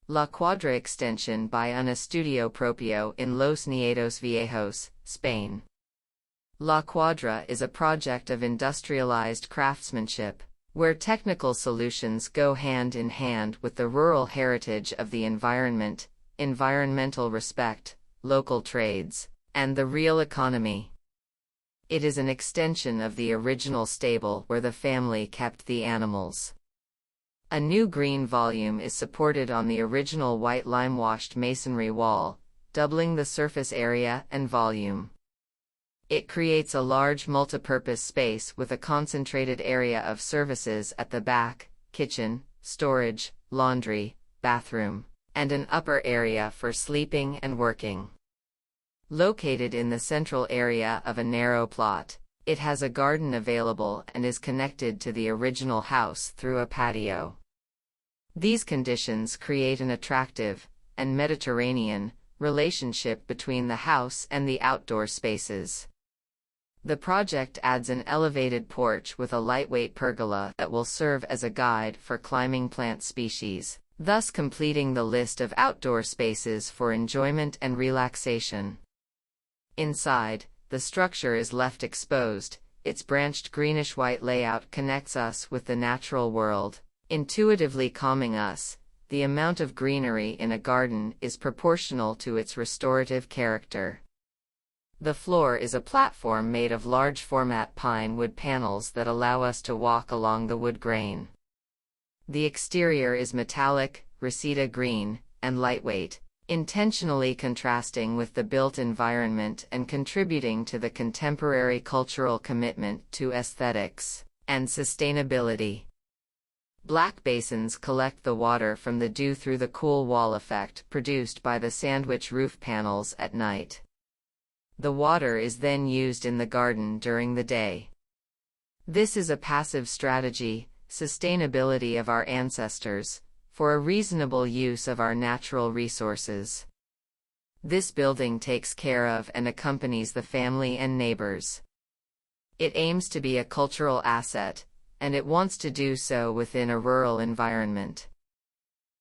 La Cuadra extension by Estudio Propio in Los Nietos Viejos, Spain. La Cuadra is a project of industrialized craftsmanship, where technical solutions go hand in hand with the rural heritage of the environment, environmental respect, local trades, and the real economy. It is an extension of the original stable where the family kept the animals. A new green volume is supported on the original white lime-washed masonry wall, doubling the surface area and volume. It creates a large multipurpose space with a concentrated area of services at the back, kitchen, storage, laundry, bathroom, and an upper area for sleeping and working. Located in the central area of a narrow plot, it has a garden available and is connected to the original house through a patio. These conditions create an attractive and Mediterranean relationship between the house and the outdoor spaces. The project adds an elevated porch with a lightweight pergola that will serve as a guide for climbing plant species, thus completing the list of outdoor spaces for enjoyment and relaxation. Inside, the structure is left exposed. Its branched greenish-white layout connects us with the natural world, intuitively calming us. The amount of greenery in a garden is proportional to its restorative character. The floor is a platform made of large-format pine wood panels that allow us to walk along the wood grain. The exterior is metallic, reseda green, and lightweight, intentionally contrasting with the built environment and contributing to the contemporary cultural commitment to aesthetics and sustainability. Black basins collect the water from the dew through the cool wall effect produced by the sandwich roof panels at night. The water is then used in the garden during the day. This is a passive strategy, sustainability of our ancestors, for a reasonable use of our natural resources. This building takes care of and accompanies the family and neighbors. It aims to be a cultural asset, and it wants to do so within a rural environment.